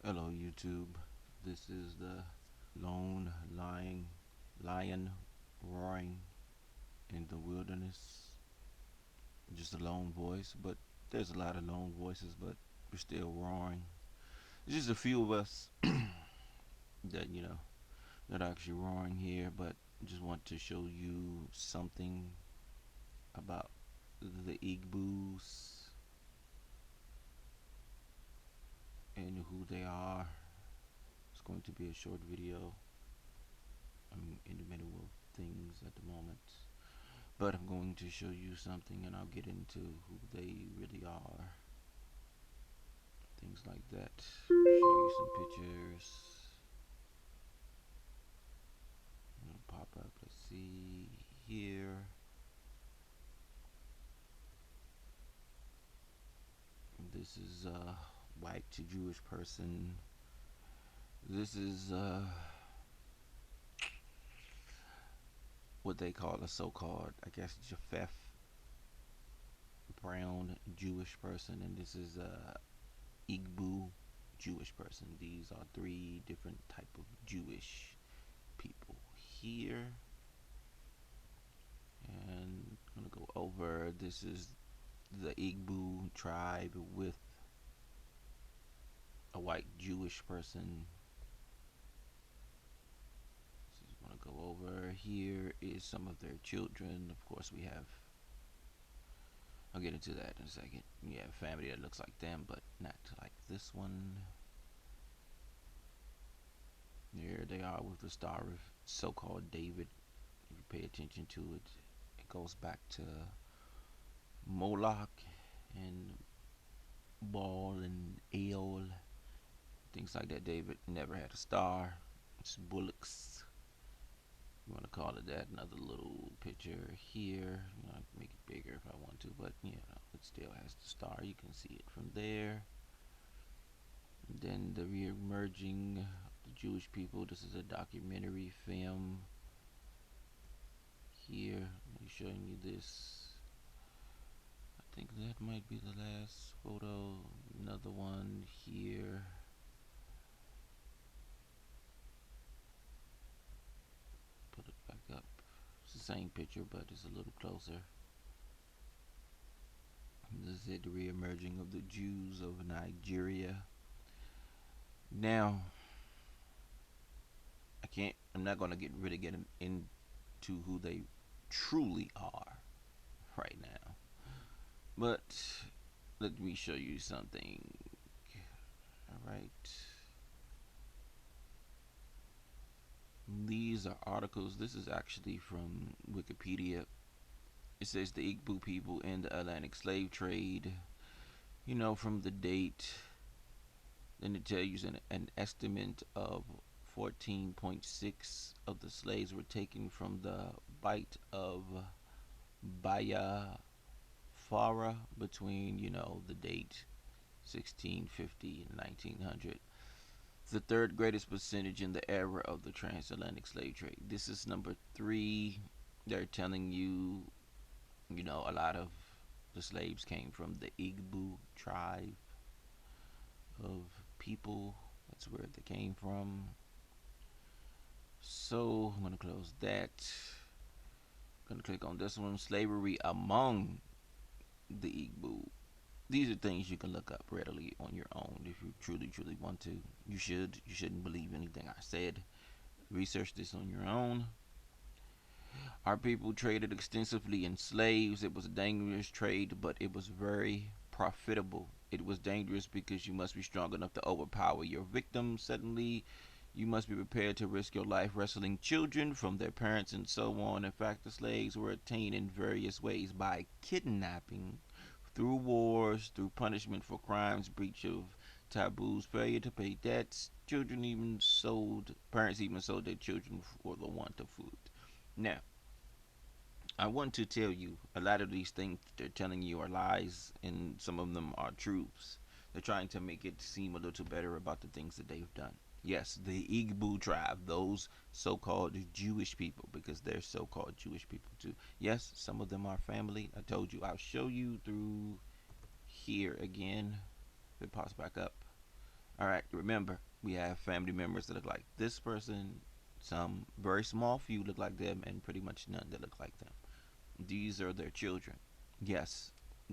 Hello YouTube. This is the lone lion roaring in the wilderness. Just a lone voice, but there's a lot of lone voices, but we're still roaring. It's just a few of us that that are actually roaring here, but just want to show you something about the Igbos and who they are. It's going to be a short video. I'm in the middle of things at the moment. But I'm going to show you something and I'll get into who they really are. Things like that. Show you some pictures. It'll pop up. Let's see here. This is a white to Jewish person. This is what they call a so-called, I guess, Japheth brown Jewish person, and this is a Igbo Jewish person. These are three different type of Jewish people here. And I'm gonna go over. This is the Igbo tribe with a white Jewish person. So I'm gonna go over. Here is some of their children. Of course, we have. I'll get into that in a second. We have a family that looks like them, but not like this one. Here they are with the Star of so-called David. If you pay attention to it, it goes back to Moloch and Baal and El, things like that. David never had a star. It's bullocks. You want to call it that. Another little picture here. I can make it bigger if I want to, but it still has the star. You can see it from there. And then the re-emerging the Jewish people. This is a documentary film. Here, I'm showing you this. I think that might be the last photo. Another one here. Put it back up. It's the same picture, but it's a little closer. This is it, the re-emerging of the Jews of Nigeria. Now, I'm not gonna really get into who they truly are right now. But let me show you something. Alright. These are articles. This is actually from Wikipedia. It says the Igbo people in the Atlantic slave trade. From the date. Then it tells you an estimate of 14.6 of the slaves were taken from the Bight of Biafra between, the date 1650 and 1900. The third greatest percentage in the era of the transatlantic slave trade. This is number 3. They're telling you, a lot of the slaves came from the Igbo tribe of people. That's where they came from. So I'm going to close that. I'm going to click on this one. Slavery among the Igbo. These are things you can look up readily on your own if you truly want to. You should. You shouldn't believe anything I said. Research this on your own. Our people traded extensively in slaves. It was a dangerous trade, but it was very profitable. It was dangerous because you must be strong enough to overpower your victim. Suddenly, you must be prepared to risk your life wresting children from their parents and so on. In fact, the slaves were attained in various ways by kidnapping, through wars, through punishment for crimes, breach of taboos, failure to pay debts. Parents even sold their children for the want of food. Now, I want to tell you a lot of these things they're telling you are lies, and some of them are truths. They're trying to make it seem a little better about the things that they've done. Yes, the Igbo tribe, those so called Jewish people, because they're so called Jewish people too. Yes, some of them are family. I told you, I'll show you through here again. If it pops back up. All right, remember, we have family members that look like this person, some very small few look like them, and pretty much none that look like them. These are their children. Yes,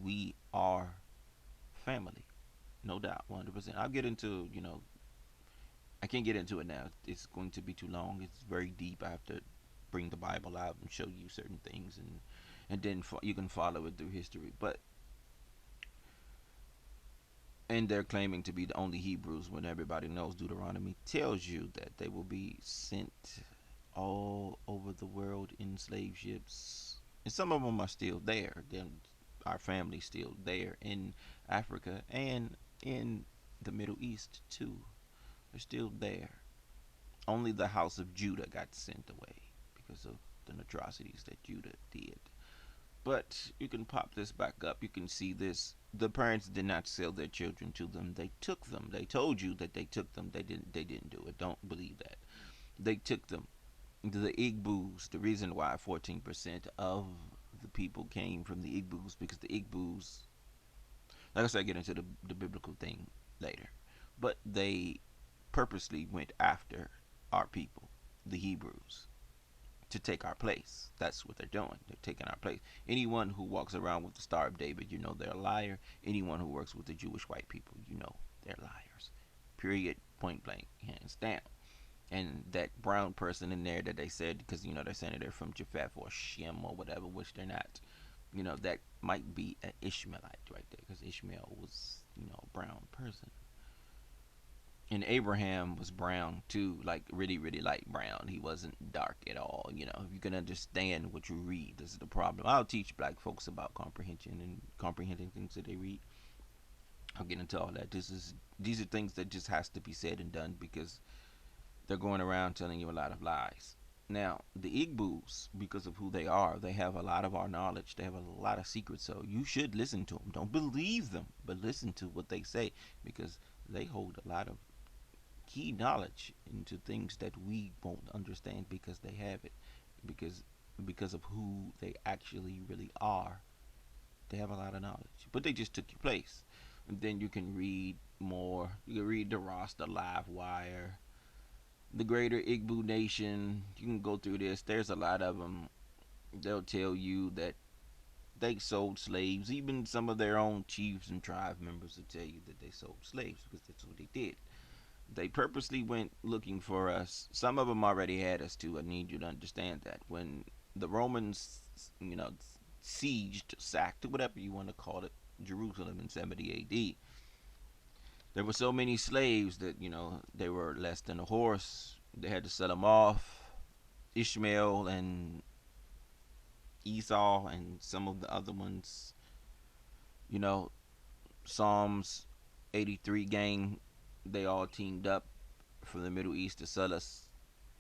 we are family, no doubt, 100%. I'll get into, I can't get into it now. It's going to be too long. It's very deep. I have to bring the Bible out and show you certain things, and then you can follow it through history. But and they're claiming to be the only Hebrews when everybody knows Deuteronomy tells you that they will be sent all over the world in slave ships, and some of them are still there. Then our family's still there in Africa and in the Middle East too. They're still there. Only the house of Judah got sent away because of the atrocities that Judah did. But you can pop this back up. You can see this. The parents did not sell their children to them. They took them. They told you that they took them. They didn't. They didn't do it. Don't believe that. They took them. The Igbos. The reason why 14% of the people came from the Igbos because the Igbos. Like I said, I get into the biblical thing later, but they purposely went after our people, the Hebrews, to take our place. That's what they're doing. They're taking our place. Anyone who walks around with the Star of David, you know they're a liar. Anyone who works with the Jewish white people, you know they're liars. Period. Point blank. Hands down. And that brown person in there that they said, because they're saying they're from Japheth or Shem or whatever, which they're not. That might be an Ishmaelite right there, because Ishmael was a brown person. And Abraham was brown too, like really, really light brown. He wasn't dark at all. If you can understand what you read, this is the problem. I'll teach black folks about comprehension and comprehending things that they read. I'll get into all that. These are things that just has to be said and done because they're going around telling you a lot of lies. Now, the Igbos, because of who they are, they have a lot of our knowledge. They have a lot of secrets. So you should listen to them. Don't believe them, but listen to what they say because they hold a lot of key knowledge into things that we won't understand because they have it, because because of who they actually really are. They have a lot of knowledge, but they just took your place. And then you can read more. You can read the Ross, the Live Wire, the Greater Igbo Nation. You can go through this. There's a lot of them. They'll tell you that they sold slaves. Even some of their own chiefs and tribe members will tell you that they sold slaves because that's what they did. They purposely went looking for us. Some of them already had us too. I need you to understand that. When the Romans, sieged, sacked, whatever you want to call it, Jerusalem in 70 AD, there were so many slaves that, they were less than a horse. They had to sell them off. Ishmael and Esau and some of the other ones, you know, Psalms 83 gang, they all teamed up from the Middle East to sell us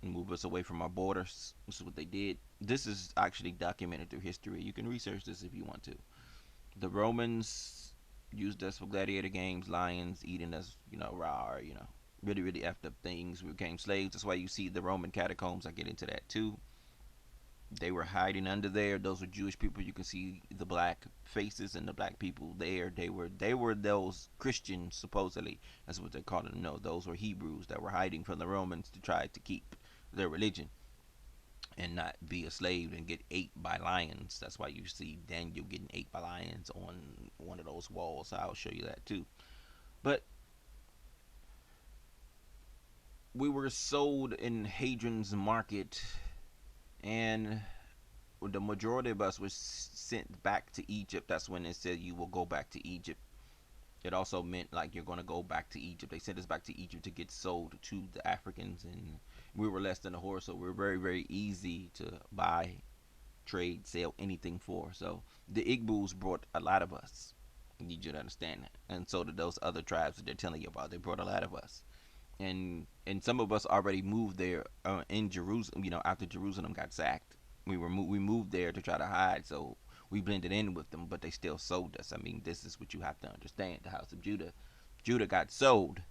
and move us away from our borders. This is what they did. This is actually documented through history. You can research this if you want to. The Romans used us for gladiator games, lions, eating us, raw, really, really effed up things. We became slaves. That's why you see the Roman catacombs. I get into that too. They were hiding under there. Those were Jewish people. You can see the black faces and the black people there. They were those Christians supposedly. That's what they called them. No, those were Hebrews that were hiding from the Romans to try to keep their religion and not be a slave and get ate by lions. That's why you see Daniel getting ate by lions on one of those walls. I'll show you that too. But we were sold in Hadrian's Market, and the majority of us was sent back to Egypt. That's when it said you will go back to Egypt. It also meant like you're going to go back to Egypt. They sent us back to Egypt to get sold to the Africans, and we were less than a horse, so we were very, very easy to buy, trade, sell anything for. So the Igbos brought a lot of us. You need you to understand that, and so did those other tribes that they're telling you about. They brought a lot of us, and some of us already moved there in Jerusalem. After Jerusalem got sacked, we moved there to try to hide. So we blended in with them, but they still sold us. I mean, this is what you have to understand. The house of Judah got sold.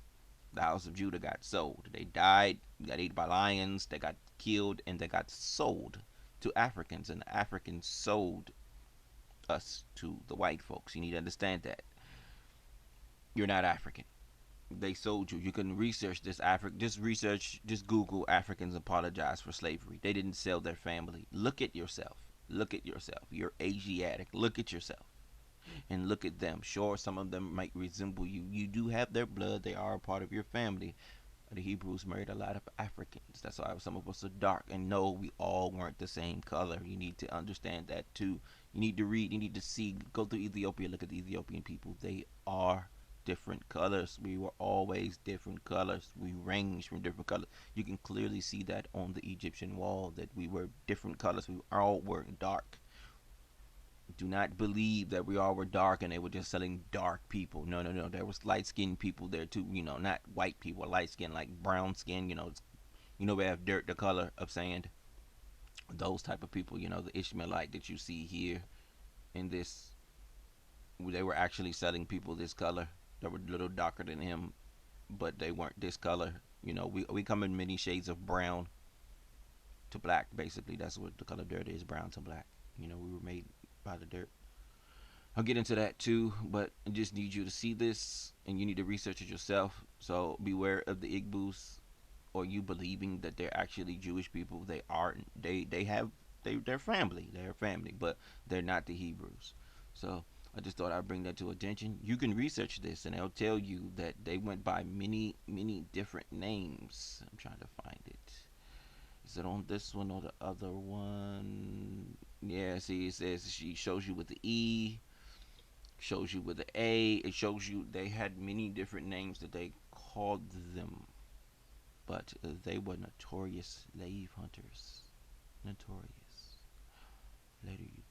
The house of Judah got sold. They died, got eaten by lions, they got killed, and they got sold to Africans, and the Africans sold us to the white folks. You need to understand that. You're not African. They sold you. You can research this Just research. Just Google Africans apologize for slavery. They didn't sell their family. Look at yourself. Look at yourself. You're Asiatic. Look at yourself and look at them. Sure, some of them might resemble you. You do have their blood. They are a part of your family. The Hebrews married a lot of Africans. That's why some of us are dark. And no, we all weren't the same color. You need to understand that too. You need to read. You need to see. Go through Ethiopia. Look at the Ethiopian people. They are different colors. We were always different colors. We range from different colors. You can clearly see that on the Egyptian wall that we were different colors. We all were dark. Do not believe that we all were dark and they were just selling dark people. No, no, no. There was light skinned people there too. Not white people, light skin, like brown skin. We have dirt, the color of sand. Those type of people. The Ishmaelite that you see here in this. They were actually selling people this color. They were a little darker than him, but they weren't this color. We come in many shades of brown to black. Basically, that's what the color dirt is: brown to black. We were made by the dirt. I'll get into that too, but I just need you to see this and you need to research it yourself. So beware of the Igbos or you believing that they're actually Jewish people. They aren't. They're family. They're family, but they're not the Hebrews. So I just thought I'd bring that to attention. You can research this and they'll tell you that they went by many different names. I'm trying to find it. Is it on this one or the other one? Yeah, see, it says she shows you with the E, shows you with the A. It shows you they had many different names that they called them, but they were notorious slave hunters. Notorious. Later, you